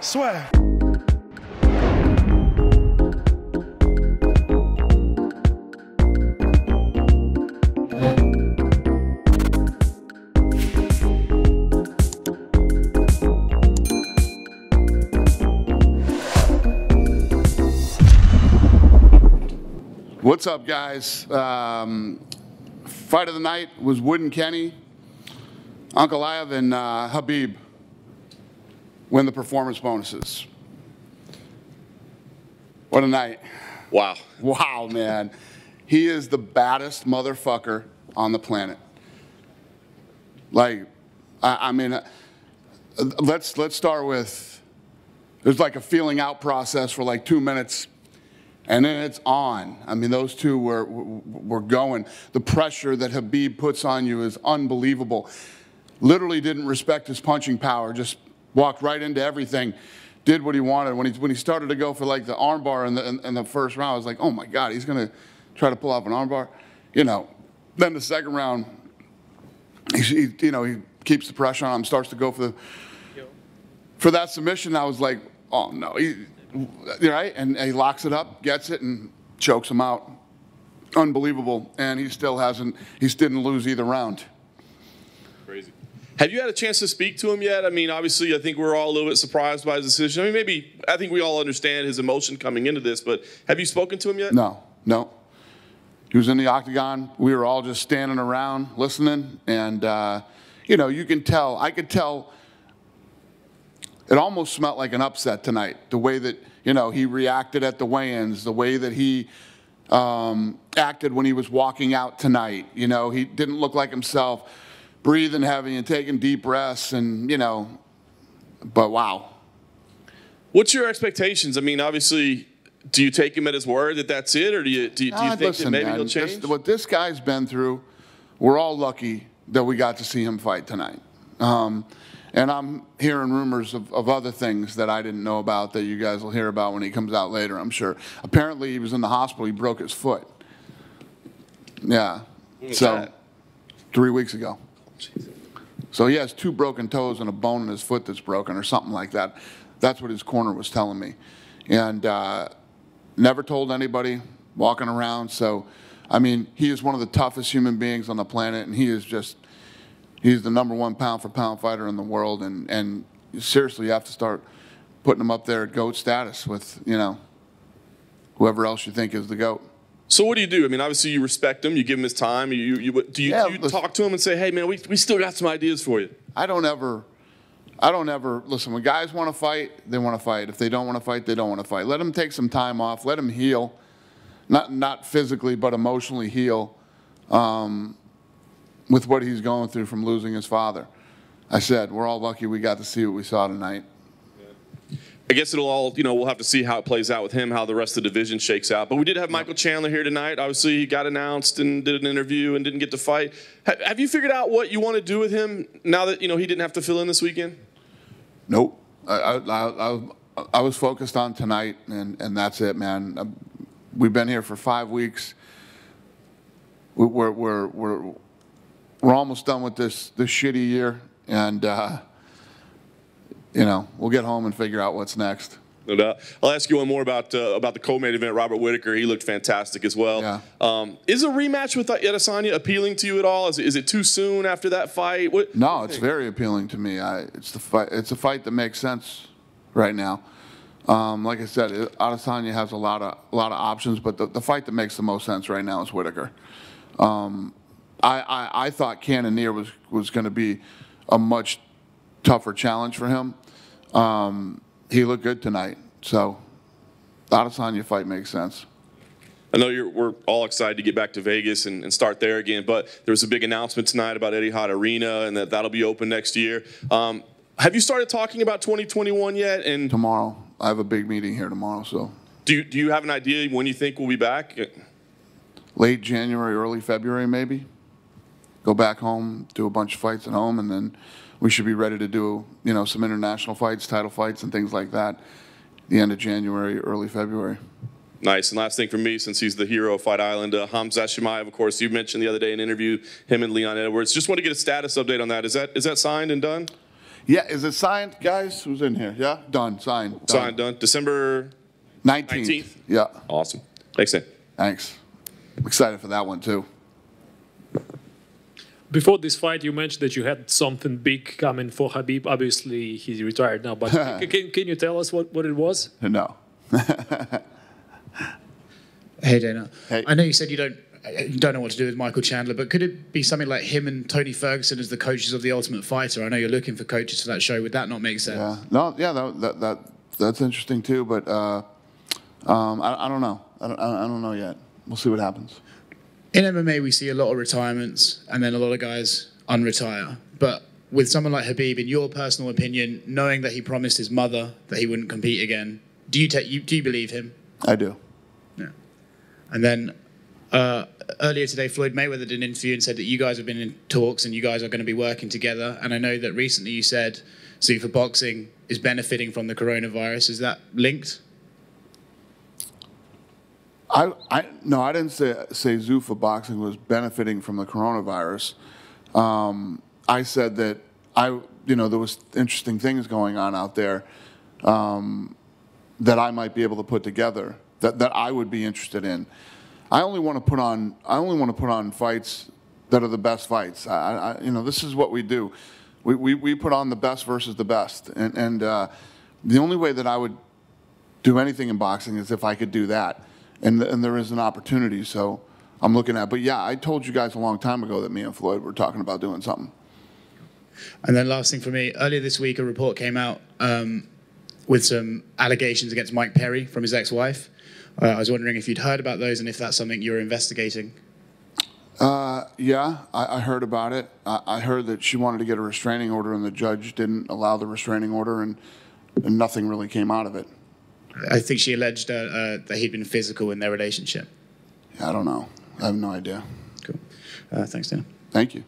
Sueur. What's up, guys? Fight of the night was Wood and Kenny. Ankalaev and Khabib win the performance bonuses. What a night. Wow. Wow, man. He is the baddest motherfucker on the planet. Like, I mean, let's start with, there's like a feeling out process for like 2 minutes. And then it's on. I mean, those two were going. The pressure that Khabib puts on you is unbelievable. Literally didn't respect his punching power. Just walked right into everything. Did what he wanted. When he started to go for like the armbar in the first round, I was like, oh my God, he's gonna try to pull off an armbar. You know. Then the second round, he keeps the pressure on him, starts to go for that submission. I was like, oh no. Right? And he locks it up, gets it, and chokes him out. Unbelievable. And he still didn't lose either round. Crazy. Have you had a chance to speak to him yet? I mean, obviously, I think we're all a little bit surprised by his decision. I mean, I think we all understand his emotion coming into this, but have you spoken to him yet? No. He was in the octagon. We were all just standing around listening. And, you can tell, I could tell, it almost smelled like an upset tonight, the way that, he reacted at the weigh-ins, the way that he acted when he was walking out tonight. He didn't look like himself, breathing heavy and taking deep breaths and, but wow. What's your expectations? I mean, obviously, do you take him at his word that that's it, or do you think that maybe he'll change? What this guy's been through, we're all lucky that we got to see him fight tonight. And I'm hearing rumors of other things that I didn't know about that you guys will hear about when he comes out later, I'm sure. Apparently, he was in the hospital. He broke his foot. Yeah. So, 3 weeks ago. So he has 2 broken toes and a bone in his foot that's broken or something like that. That's what his corner was telling me. And never told anybody, walking around. So, I mean, he is one of the toughest human beings on the planet, and he is just... He's the #1 pound-for-pound fighter in the world, and seriously, you have to start putting him up there at GOAT status with, whoever else you think is the GOAT. So what do you do? I mean, obviously you respect him, you give him his time. Do you talk to him and say, hey, man, we still got some ideas for you? I don't ever, listen, when guys want to fight, they want to fight. If they don't want to fight, they don't want to fight. Let him take some time off. Let him heal, not physically, but emotionally heal. With what he's going through from losing his father. I said, we're all lucky we got to see what we saw tonight. Yeah. I guess it'll all, we'll have to see how it plays out with him, how the rest of the division shakes out. But we did have Michael Chandler here tonight. Obviously, he got announced and did an interview and didn't get to fight. Have you figured out what you want to do with him now that, he didn't have to fill in this weekend? Nope. I was focused on tonight, and that's it, man. We've been here for 5 weeks. We're almost done with this shitty year, and we'll get home and figure out what's next. No doubt. I'll ask you one more about the co-main event. Robert Whittaker, he looked fantastic as well. Yeah. Is a rematch with Adesanya appealing to you at all? Is it too soon after that fight? No, it's very appealing to me. It's a fight that makes sense right now. Like I said, Adesanya has a lot of options, but the fight that makes the most sense right now is Whittaker. I thought Cannonier was going to be a much tougher challenge for him. He looked good tonight, so the Adesanya fight makes sense. I know we're all excited to get back to Vegas and start there again, but there was a big announcement tonight about Etihad Arena and that'll be open next year. Have you started talking about 2021 yet? And tomorrow, I have a big meeting here tomorrow. So, do you have an idea when you think we'll be back? Late January, early February, maybe. Go back home, do a bunch of fights at home, and then we should be ready to do, some international fights, title fights, and things like that. The end of January, early February. Nice. And last thing for me, since he's the hero of Fight Island, Hamza Chimaev, of course, you mentioned the other day in an interview, him and Leon Edwards. Just want to get a status update on that. Is that signed and done? Yeah, is it signed, guys? Who's in here? Yeah, done, signed. Signed, done. December 19th. Yeah. Awesome. Thanks, Dan. Thanks. I'm excited for that one, too. Before this fight, you mentioned that you had something big coming for Khabib. Obviously, he's retired now, but can you tell us what it was? No. Hey, Dana. Hey. I know you said you don't know what to do with Michael Chandler, but could it be something like him and Tony Ferguson as the coaches of The Ultimate Fighter? I know you're looking for coaches for that show. Would that not make sense? Yeah. No. Yeah. That's interesting too. But I don't know. I don't know yet. We'll see what happens. In MMA, we see a lot of retirements and then a lot of guys unretire. But with someone like Khabib, in your personal opinion, knowing that he promised his mother that he wouldn't compete again, do you believe him? I do. Yeah. And then earlier today, Floyd Mayweather did an interview and said that you guys have been in talks and you guys are going to be working together. And I know that recently you said Zuffa Boxing is benefiting from the coronavirus. Is that linked? No, I didn't say Zuffa Boxing was benefiting from the coronavirus. I said that there was interesting things going on out there that I might be able to put together that I would be interested in. I only want to put on fights that are the best fights. This is what we do. We put on the best versus the best, and the only way that I would do anything in boxing is if I could do that. And there is an opportunity, so I'm looking at. But yeah, I told you guys a long time ago that me and Floyd were talking about doing something. And then last thing for me, earlier this week a report came out with some allegations against Mike Perry from his ex-wife. I was wondering if you'd heard about those and if that's something you're investigating. Yeah, I heard about it. I heard that she wanted to get a restraining order and the judge didn't allow the restraining order and nothing really came out of it. I think she alleged that he'd been physical in their relationship. Yeah, I don't know. I have no idea. Cool. Thanks, Dan. Thank you.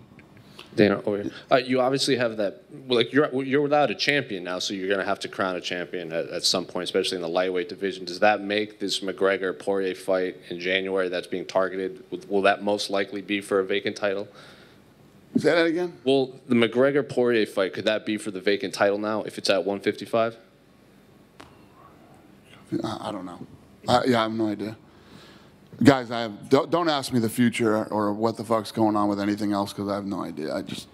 Dana, over here. You obviously have that. Like you're without a champion now, so you're going to have to crown a champion at some point, especially in the lightweight division. Does that make this McGregor-Poirier fight in January that's being targeted? Will that most likely be for a vacant title? Say that again? Well, the McGregor-Poirier fight, could that be for the vacant title now if it's at 155? I don't know. Yeah, I have no idea. Guys, don't ask me the future or what the fuck's going on with anything else because I have no idea. I just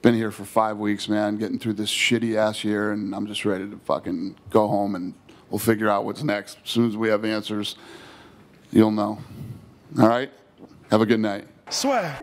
been here for 5 weeks, man, getting through this shitty-ass year, and I'm just ready to fucking go home and we'll figure out what's next. As soon as we have answers, you'll know. All right? Have a good night. Sueur.